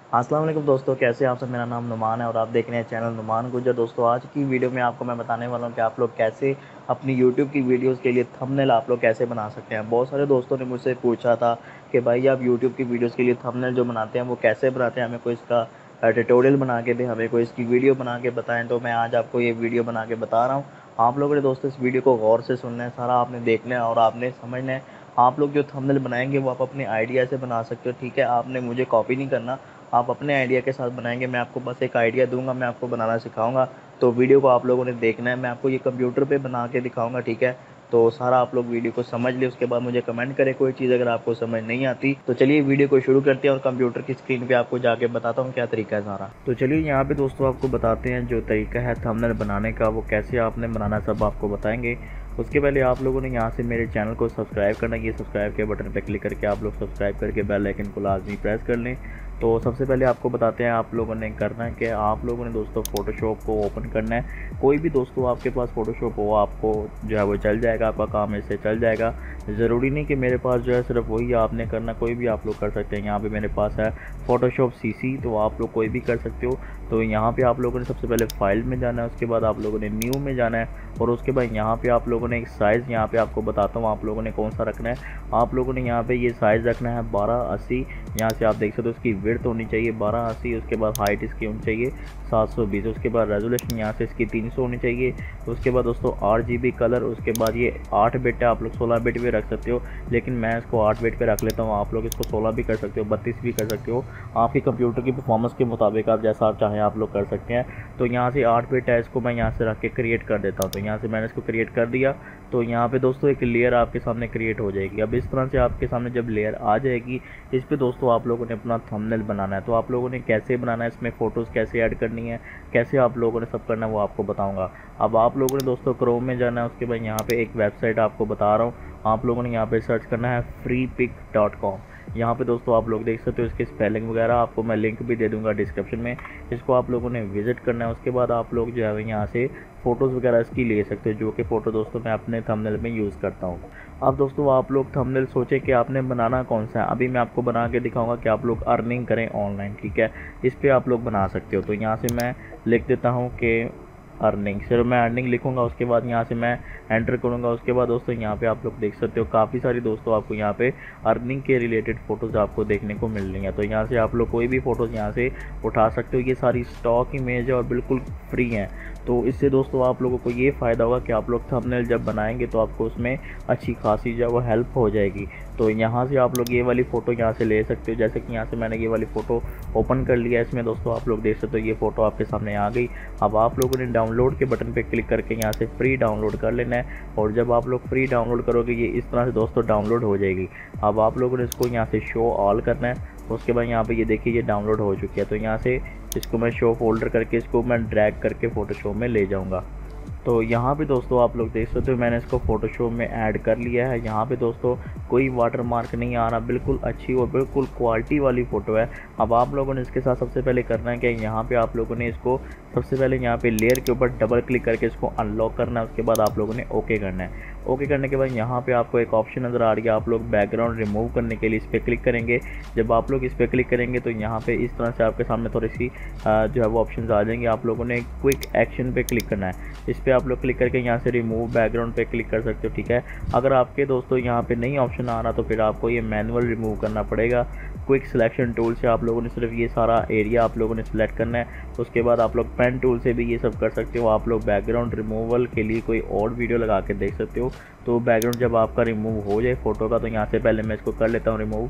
अस्सलाम वालेकुम दोस्तों, कैसे हैं आप सब। मेरा नाम नुमान है और आप देख रहे हैं चैनल नुमान गुज्जर। दोस्तों आज की वीडियो में आपको मैं बताने वाला हूं कि आप लोग कैसे अपनी यूट्यूब की वीडियोस के लिए थंबनेल आप लोग कैसे बना सकते हैं। बहुत सारे दोस्तों ने मुझसे पूछा था कि भाई आप यूट्यूब की वीडियोस के लिए थंबनेल जो बनाते हैं वो कैसे बनाते हैं, हमें कोई इसका ट्यूटोरियल बना के दें, हमें कोई इसकी वीडियो बना के बताएं। तो मैं आज आपको ये वीडियो बना के बता रहा हूँ। आप लोगों ने दोस्तों इस वीडियो को गौर से सुनना है, सारा आपने देखना है और आपने समझना है। आप लोग जो थंबनेल बनाएंगे वो आप अपने आइडिया से बना सकते हो, ठीक है। आपने मुझे कॉपी नहीं करना, आप अपने आइडिया के साथ बनाएंगे। मैं आपको बस एक आइडिया दूंगा, मैं आपको बनाना सिखाऊंगा। तो वीडियो को आप लोगों ने देखना है, मैं आपको ये कंप्यूटर पे बना के दिखाऊंगा, ठीक है। तो सारा आप लोग वीडियो को समझ ले, उसके बाद मुझे कमेंट करें कोई चीज़ अगर आपको समझ नहीं आती। तो चलिए वीडियो को शुरू करते हैं और कंप्यूटर की स्क्रीन पे आपको जाके बताता हूँ क्या तरीका है सारा। तो चलिए यहाँ पे दोस्तों आपको बताते हैं जो तरीका है थंबनेल बनाने का, वो कैसे आपने बनाना सब आपको बताएंगे। उसके पहले आप लोगों ने यहाँ से मेरे चैनल को सब्सक्राइब करना है। ये सब्सक्राइब के बटन पर क्लिक करके आप लोग सब्सक्राइब करके बेल आइकन को लाजमी प्रेस कर लें। तो सबसे पहले आपको बताते हैं आप लोगों ने करना है कि आप लोगों ने दोस्तों फ़ोटोशॉप को ओपन करना है। कोई भी दोस्तों आपके पास फ़ोटोशॉप हो आपको जो है वो चल जाएगा, आपका काम इससे चल जाएगा। ज़रूरी नहीं कि मेरे पास जो है सिर्फ वही आपने करना, कोई भी आप लोग कर सकते हैं। यहाँ पे मेरे पास है फ़ोटोशॉप सीसी, तो आप लोग कोई भी कर सकते हो। तो यहाँ पे आप लोगों ने सबसे पहले फाइल में जाना है, उसके बाद आप लोगों ने न्यू में जाना है और उसके बाद यहाँ पे आप लोगों ने एक साइज़, यहाँ पे आपको बताता हूँ आप लोगों ने कौन सा रखना है। आप लोगों ने यहाँ पे ये साइज़ रखना है 1280। यहाँ से आप देख सकते हो इसकी विड्थ होनी चाहिए 1280, उसके बाद हाइट इसकी होनी चाहिए 720, उसके बाद रेजोल्यूशन यहाँ से इसकी 300 होनी चाहिए। उसके बाद दोस्तों 8GB कलर, उसके बाद ये 8 बिट है, आप लोग 16 बिट भी रख सकते हो, लेकिन मैं इसको 8 बिट पे रख लेता हूँ। आप लोग इसको 16 भी कर सकते हो, 32 भी कर सकते हो, आपके कंप्यूटर की परफॉर्मेंस के मुताबिक आप जैसा आप चाहें आप लोग कर सकते हैं। तो यहाँ से 8 बिट है, इसको मैं यहाँ से रख के क्रिएट कर देता हूँ। तो यहाँ से मैंने इसको क्रिएट कर दिया। तो यहाँ पे दोस्तों एक लेयर आपके सामने क्रिएट हो जाएगी। अब इस तरह से आपके सामने जब लेयर आ जाएगी, इस पे दोस्तों आप लोगों ने अपना थंबनेल बनाना है। तो आप लोगों ने कैसे बनाना है, इसमें फ़ोटोज़ कैसे ऐड करनी है, कैसे आप लोगों ने सब करना है वो आपको बताऊंगा। अब आप लोगों ने दोस्तों क्रोम में जाना है, उसके बाद यहाँ पे एक वेबसाइट आपको बता रहा हूँ, आप लोगों ने यहाँ पे सर्च करना है freepik.com। यहाँ पे दोस्तों आप लोग देख सकते हो इसकी स्पेलिंग वगैरह, आपको मैं लिंक भी दे दूंगा डिस्क्रिप्शन में। इसको आप लोगों ने विज़िट करना है। उसके बाद आप लोग जो है यहाँ से फ़ोटोज़ वगैरह इसकी ले सकते हो, जो कि फ़ोटो दोस्तों मैं अपने थंबनेल में यूज़ करता हूँ। अब दोस्तों आप लोग थंबनेल सोचें कि आपने बनाना कौन सा है। अभी मैं आपको बना के दिखाऊंगा कि आप लोग अर्निंग करें ऑनलाइन, ठीक है। इस पर आप लोग बना सकते हो। तो यहाँ से मैं लिख देता हूँ कि अर्निंग, सिर्फ मैं अर्निंग लिखूंगा, उसके बाद यहाँ से मैं एंटर करूँगा। उसके बाद दोस्तों यहाँ पे आप लोग देख सकते हो काफ़ी सारी दोस्तों आपको यहाँ पे अर्निंग के रिलेटेड फ़ोटोज़ आपको देखने को मिल रही हैं। तो यहाँ से आप लोग कोई भी फ़ोटोज़ यहाँ से उठा सकते हो। ये सारी स्टॉक इमेज है और बिल्कुल फ्री हैं। तो इससे दोस्तों आप लोगों को ये फ़ायदा होगा कि आप लोग थंबनेल जब बनाएंगे तो आपको उसमें अच्छी खासी जो है वो हेल्प हो जाएगी। तो यहाँ से आप लोग ये वाली फ़ोटो यहाँ से ले सकते हो। जैसे कि यहाँ से मैंने ये वाली फ़ोटो ओपन कर लिया है, इसमें दोस्तों आप लोग देख सकते हो ये फ़ोटो आपके सामने आ गई। अब आप लोगों ने डाउनलोड के बटन पे क्लिक करके यहाँ से फ्री डाउनलोड कर लेना है और जब आप लोग फ्री डाउनलोड करोगे ये इस तरह से दोस्तों डाउनलोड हो जाएगी। अब आप लोगों ने इसको यहाँ से शो ऑल करना है। उसके बाद यहाँ पे ये देखिए ये डाउनलोड हो चुकी है। तो यहाँ से इसको मैं शो फोल्डर करके इसको मैं ड्रैग करके फ़ोटोशॉप में ले जाऊँगा। तो यहाँ पे दोस्तों आप लोग देख सकते हो मैंने इसको फ़ोटोशॉप में ऐड कर लिया है। यहाँ पे दोस्तों कोई वाटर मार्क नहीं आ रहा, बिल्कुल अच्छी और बिल्कुल क्वालिटी वाली फ़ोटो है। अब आप लोगों ने इसके साथ सबसे पहले करना है कि यहाँ पे आप लोगों ने इसको सबसे पहले यहाँ पे लेयर के ऊपर डबल क्लिक करके इसको अनलॉक करना है। उसके बाद आप लोगों ने ओके करना है। ओके करने के बाद यहाँ पे आपको एक ऑप्शन नज़र आ रही है, आप लोग बैकग्राउंड रिमूव करने के लिए इस पर क्लिक करेंगे। जब आप लोग इस पर क्लिक करेंगे तो यहाँ पे इस तरह से आपके सामने थोड़ी सी जो है वो ऑप्शन आ जाएंगे। आप लोगों ने क्विक एक्शन पे क्लिक करना है। इस पर आप लोग क्लिक करके यहाँ से रिमूव बैकग्राउंड पे क्लिक कर सकते हो, ठीक है। अगर आपके दोस्तों यहाँ पे नहीं ऑप्शन आ रहा तो फिर आपको ये मैनुअल रिमूव करना पड़ेगा। क्विक सिलेक्शन टूल से आप लोगों ने सिर्फ ये सारा एरिया आप लोगों ने सिलेक्ट करना है। उसके बाद आप लोग पेन टूल से भी ये सब कर सकते हो। आप लोग बैकग्राउंड रिमूवल के लिए कोई और वीडियो लगा के देख सकते हो। तो बैकग्राउंड जब आपका रिमूव हो जाए फ़ोटो का, तो यहाँ से पहले मैं इसको कर लेता हूँ रिमूव।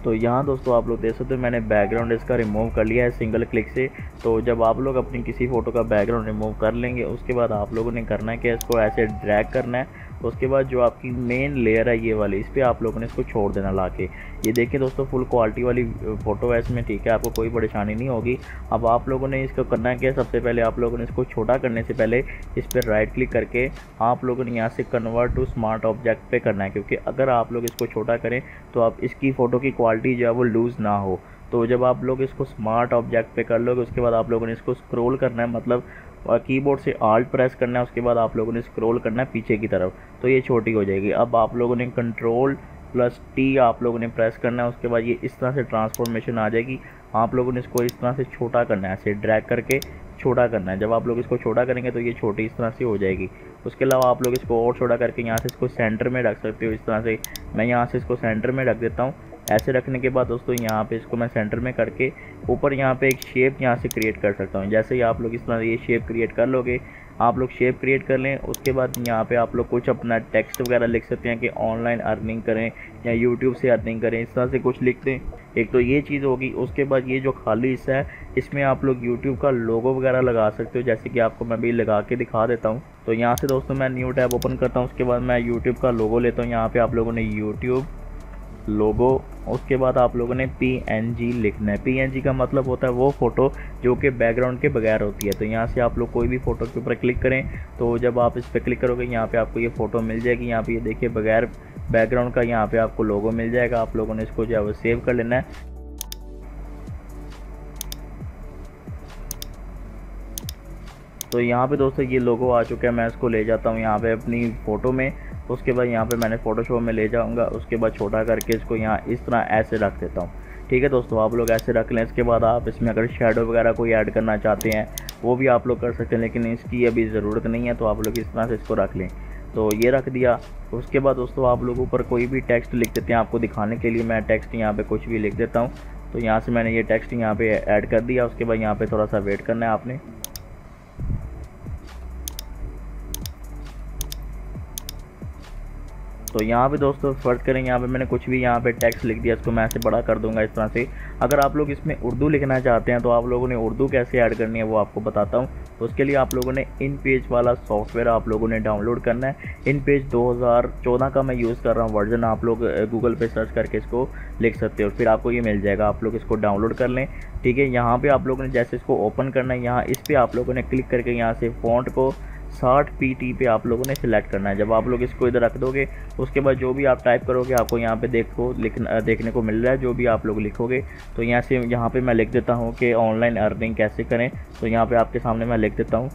तो यहाँ दोस्तों आप लोग देख सकते हो मैंने बैकग्राउंड इसका रिमूव कर लिया है सिंगल क्लिक से। तो जब आप लोग अपनी किसी फ़ोटो का बैकग्राउंड रिमूव कर लेंगे, उसके बाद आप लोगों ने करना है कि इसको ऐसे ड्रैग करना है। उसके बाद जो आपकी मेन लेयर है ये वाली, इस पर आप लोगों ने इसको छोड़ देना ला के। ये देखिए दोस्तों फुल क्वालिटी वाली फ़ोटो है इसमें, ठीक है, आपको कोई परेशानी नहीं होगी। अब आप लोगों ने इसको करना है कि सबसे पहले आप लोगों ने इसको छोटा करने से पहले इस पर राइट क्लिक करके आप लोगों ने यहाँ से कन्वर्ट टू स्मार्ट ऑब्जेक्ट पे करना है, क्योंकि अगर आप लोग इसको छोटा करें तो आप इसकी फ़ोटो की क्वालिटी जो है वो लूज़ ना हो। तो जब आप लोग इसको स्मार्ट ऑब्जेक्ट पे कर लोगे, उसके बाद आप लोगों ने इसको स्क्रॉल करना है, मतलब कीबोर्ड से आल्ट प्रेस करना है। उसके बाद आप लोगों ने स्क्रॉल करना है पीछे की तरफ, तो ये छोटी हो जाएगी। अब आप लोगों ने कंट्रोल +T आप लोगों ने प्रेस करना है। उसके बाद ये इस तरह से ट्रांसफॉर्मेशन आ जाएगी। आप लोगों ने इसको इस तरह से छोटा करना है, ऐसे ड्रैग करके छोटा करना है। जब आप लोग इसको छोटा करेंगे तो ये छोटी इस तरह से हो जाएगी। उसके अलावा आप लोग इसको और छोटा करके यहाँ से इसको सेंटर में रख सकते हो इस तरह से। मैं यहाँ से इसको सेंटर में रख देता हूँ। ऐसे रखने के बाद दोस्तों यहाँ पे इसको मैं सेंटर में करके ऊपर यहाँ पे एक शेप यहाँ से क्रिएट कर सकता हूँ। जैसे ही आप लोग इस तरह ये शेप क्रिएट कर लोगे, आप लोग शेप क्रिएट कर लें, उसके बाद यहाँ पे आप लोग कुछ अपना टेक्स्ट वगैरह लिख सकते हैं कि ऑनलाइन अर्निंग करें या यूट्यूब से अर्निंग करें, इस तरह से कुछ लिख दें। एक तो ये चीज़ होगी। उसके बाद ये जो खाली हिस्सा है इसमें आप लोग यूट्यूब का लोगो वगैरह लगा सकते हो, जैसे कि आपको मैं भी लगा के दिखा देता हूँ। तो यहाँ से दोस्तों मैं न्यू टैब ओपन करता हूँ, उसके बाद मैं यूट्यूब का लोगो लेता हूँ। यहाँ पे आप लोगों ने यूट्यूब लोगो, उसके बाद आप लोगों ने PNG लिखना है। PNG का मतलब होता है वो फ़ोटो जो कि बैकग्राउंड के बगैर होती है। तो यहाँ से आप लोग कोई भी फ़ोटो के ऊपर क्लिक करें, तो जब आप इस पर क्लिक करोगे यहाँ पे आपको ये फ़ोटो मिल जाएगी। यहाँ पे ये देखिए बगैर बैकग्राउंड का यहाँ पे आपको लोगो मिल जाएगा। आप लोगों ने इसको जो है वो सेव कर लेना है। तो यहाँ पे दोस्तों ये लोगो आ चुका है। मैं इसको ले जाता हूँ यहाँ पे अपनी फ़ोटो में। उसके बाद यहाँ पे मैंने फ़ोटोशॉप में ले जाऊँगा। उसके बाद छोटा करके इसको यहाँ इस तरह ऐसे रख देता हूँ। ठीक है दोस्तों, आप लोग ऐसे रख लें। इसके बाद आप इसमें अगर शेडो वगैरह कोई ऐड करना चाहते हैं वो भी आप लोग कर सकते हैं, लेकिन इसकी अभी ज़रूरत नहीं है। तो आप लोग इस तरह से इसको रख लें। तो ये रख दिया। उसके बाद दोस्तों आप लोग ऊपर कोई भी टेक्स्ट लिख देते हैं। आपको दिखाने के लिए मैं टेक्स्ट यहाँ पर कुछ भी लिख देता हूँ। तो यहाँ से मैंने ये टेक्स्ट यहाँ पर ऐड कर दिया। उसके बाद यहाँ पर थोड़ा सा वेट करना है आपने। तो यहाँ पे दोस्तों फर्ज करें, यहाँ पे मैंने कुछ भी यहाँ पे टेक्स्ट लिख दिया, इसको मैं ऐसे बड़ा कर दूंगा इस तरह से। अगर आप लोग इसमें उर्दू लिखना चाहते हैं तो आप लोगों ने उर्दू कैसे ऐड करनी है वो आपको बताता हूँ। तो उसके लिए आप लोगों ने इन पेज वाला सॉफ्टवेयर आप लोगों ने डाउनलोड करना है। इन पेज 2014 का मैं यूज़ कर रहा हूँ वर्जन। आप लोग गूगल पे सर्च करके इसको लिख सकते हो, फिर आपको ये मिल जाएगा। आप लोग इसको डाउनलोड कर लें। ठीक है, यहाँ पर आप लोगों ने जैसे इसको ओपन करना है, यहाँ इस पर आप लोगों ने क्लिक करके यहाँ से फ़ॉन्ट को 60 pt पे आप लोगों ने सिलेक्ट करना है। जब आप लोग इसको इधर रख दोगे उसके बाद जो भी आप टाइप करोगे आपको यहाँ पे देखने को मिल रहा है। जो भी आप लोग लिखोगे तो यहाँ पे मैं लिख देता हूँ कि ऑनलाइन अर्निंग कैसे करें। तो यहाँ पे आपके सामने मैं लिख देता हूँ।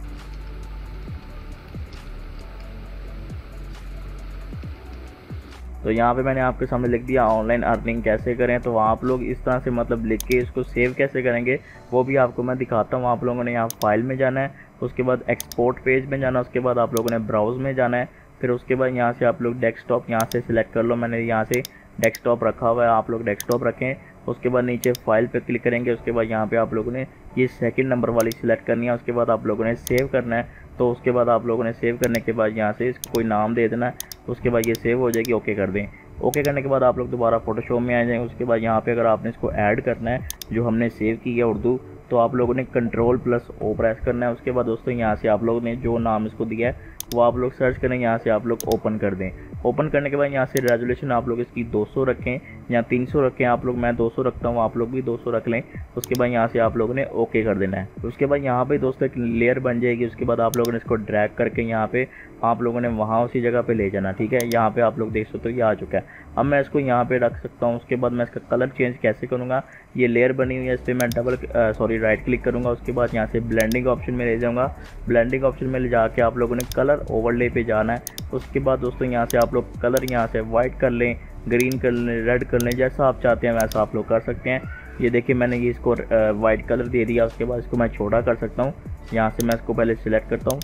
तो यहाँ पे मैंने आपके सामने लिख दिया ऑनलाइन अर्निंग कैसे करें। तो आप लोग इस तरह से मतलब लिख के इसको सेव कैसे करेंगे वो भी आपको मैं दिखाता हूँ। आप लोगों ने यहाँ फाइल में जाना है, उसके बाद एक्सपोर्ट पेज में जाना है, उसके बाद आप लोगों ने ब्राउज़ में जाना है, फिर उसके बाद यहाँ से आप लोग डेस्कटॉप यहाँ से सिलेक्ट कर लो। मैंने यहाँ से डेस्कटॉप रखा हुआ है, आप लोग डेस्कटॉप रखें। उसके बाद नीचे फाइल पे क्लिक करेंगे। उसके बाद यहाँ पे आप लोगों ने ये सेकंड नंबर वाली सिलेक्ट करनी है। उसके बाद आप लोगों ने सेव करना है। तो उसके बाद आप लोगों ने सेव करने के बाद यहाँ से इसको कोई नाम दे देना है। उसके बाद ये सेव हो जाएगी, ओके कर दें। ओके करने के बाद आप लोग दोबारा फोटोशॉप में आ जाएंगे। उसके बाद यहाँ पे अगर आपने इसको ऐड करना है जो हमने सेव की है उर्दू, तो आप लोगों ने Ctrl+O प्रेस करना है। उसके बाद दोस्तों यहाँ से आप लोगों ने जो नाम इसको दिया है वो आप लोग सर्च करें। यहाँ से आप लोग ओपन कर दें। ओपन करने के बाद यहाँ से रेजोल्यूशन आप लोग इसकी 200 रखें या 300 रखें। आप लोग, मैं 200 रखता हूँ, आप लोग भी 200 रख लें। उसके बाद यहाँ से आप लोगों ने ओके कर देना है। उसके बाद यहाँ पे दोस्तों एक लेयर बन जाएगी। उसके बाद आप लोगों ने इसको ड्रैग करके यहाँ पे आप लोगों ने वहाँ उसी जगह पे ले जाना। ठीक है, यहाँ पे आप लोग देख सकते हो ये आ चुका है। अब मैं इसको यहाँ पे रख सकता हूँ। उसके बाद मैं इसका कलर चेंज कैसे करूँगा, ये लेयर बनी हुई है, इस पर मैं राइट क्लिक करूँगा। उसके बाद यहाँ से ब्लेंडिंग ऑप्शन में ले जाऊँगा। ब्लेंडिंग ऑप्शन में ले जाके आप लोगों ने कलर ओवरले पे जाना है। उसके बाद दोस्तों यहाँ से आप लोग कलर यहाँ से वाइट कर लें, ग्रीन कर लें, रेड कर लें, जैसा आप चाहते हैं वैसा आप लोग कर सकते हैं। ये देखिए मैंने ये इसको वाइट कलर दे दिया। उसके बाद इसको मैं छोटा कर सकता हूँ। यहाँ से मैं इसको पहले सिलेक्ट करता हूँ।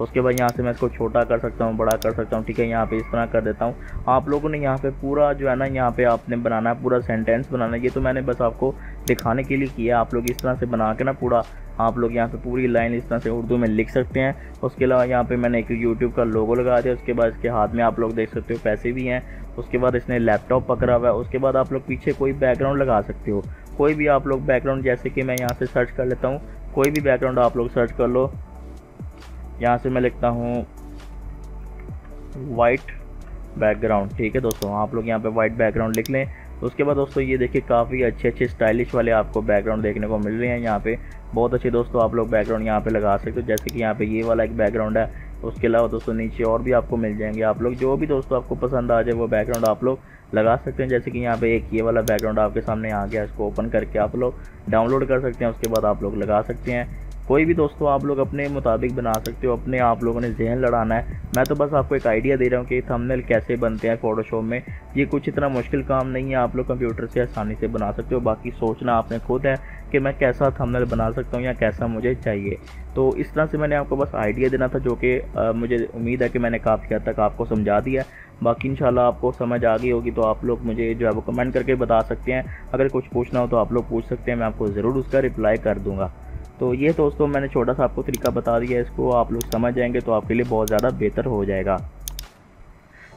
उसके बाद यहाँ से मैं इसको छोटा कर सकता हूँ, बड़ा कर सकता हूँ। ठीक है, यहाँ पे इस तरह कर देता हूँ। आप लोगों ने यहाँ पे पूरा जो है ना, यहाँ पे आपने बनाना है, पूरा सेंटेंस बनाना है। ये तो मैंने बस आपको दिखाने के लिए किया। आप लोग इस तरह से बना के ना पूरा आप लोग यहाँ पे पूरी लाइन इस तरह से उर्दू में लिख सकते हैं। उसके अलावा यहाँ पे मैंने एक यूट्यूब का लोगो लगा दिया। उसके बाद इसके हाथ में आप लोग देख सकते हो पैसे भी हैं। उसके बाद इसने लैपटॉप पकड़ा हुआ है। उसके बाद आप लोग पीछे कोई बैकग्राउंड लगा सकते हो, कोई भी आप लोग बैकग्राउंड, जैसे कि मैं यहाँ से सर्च कर लेता हूँ, कोई भी बैकग्राउंड आप लोग सर्च कर लो। यहाँ से मैं लिखता हूँ वाइट बैकग्राउंड। ठीक है दोस्तों, आप लोग यहाँ पे वाइट बैकग्राउंड लिख लें। उसके बाद दोस्तों ये देखिए काफ़ी अच्छे स्टाइलिश वाले आपको बैकग्राउंड देखने को मिल रहे हैं। यहाँ पे बहुत अच्छे दोस्तों आप लोग बैकग्राउंड यहाँ पे लगा सकते हो, जैसे कि यहाँ पे ये वाला एक बैकग्राउंड है। उसके अलावा दोस्तों नीचे और भी आपको मिल जाएंगे। आप लोग जो भी दोस्तों आपको पसंद आ जाए वो बैकग्राउंड आप लोग लगा सकते हैं। जैसे कि यहाँ पे एक ये वाला बैकग्राउंड आपके सामने आ गया, इसको ओपन करके आप लोग डाउनलोड कर सकते हैं। उसके बाद आप लोग लगा सकते हैं। कोई भी दोस्तों आप लोग अपने मुताबिक बना सकते हो, अपने आप लोगों ने ज़हन लड़ाना है। मैं तो बस आपको एक आइडिया दे रहा हूँ कि थंबनेल कैसे बनते हैं फ़ोटोशॉप में। ये कुछ इतना मुश्किल काम नहीं है, आप लोग कंप्यूटर से आसानी से बना सकते हो। बाकी सोचना आपने खुद है कि मैं कैसा थंबनेल बना सकता हूँ या कैसा मुझे चाहिए। तो इस तरह से मैंने आपको बस आइडिया देना था, जो कि मुझे उम्मीद है कि मैंने काफ़ी हद तक आपको समझा दिया। बाकी इंशाल्लाह आपको समझ आ गई होगी, तो आप लोग मुझे जो है वो कमेंट करके बता सकते हैं। अगर कुछ पूछना हो तो आप लोग पूछ सकते हैं, मैं आपको ज़रूर उसका रिप्लाई कर दूँगा। तो ये दोस्तों मैंने छोटा सा आपको तरीका बता दिया, इसको आप लोग समझ जाएंगे तो आपके लिए बहुत ज़्यादा बेहतर हो जाएगा।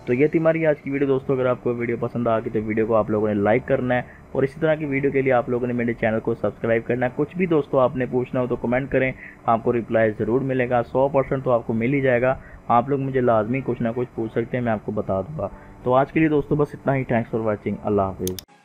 तो ये थी हमारी आज की वीडियो दोस्तों। अगर आपको वीडियो पसंद आ गई तो वीडियो को आप लोगों ने लाइक करना है, और इसी तरह की वीडियो के लिए आप लोगों ने मेरे चैनल को सब्सक्राइब करना है। कुछ भी दोस्तों आपने पूछना हो तो कमेंट करें, आपको रिप्लाई ज़रूर मिलेगा। 100% तो आपको मिल ही जाएगा। आप लोग मुझे लाजमी कुछ ना कुछ पूछ सकते हैं, मैं आपको बता दूँगा। तो आज के लिए दोस्तों बस इतना ही। Thanks for watching. अल्लाह हाफिज़।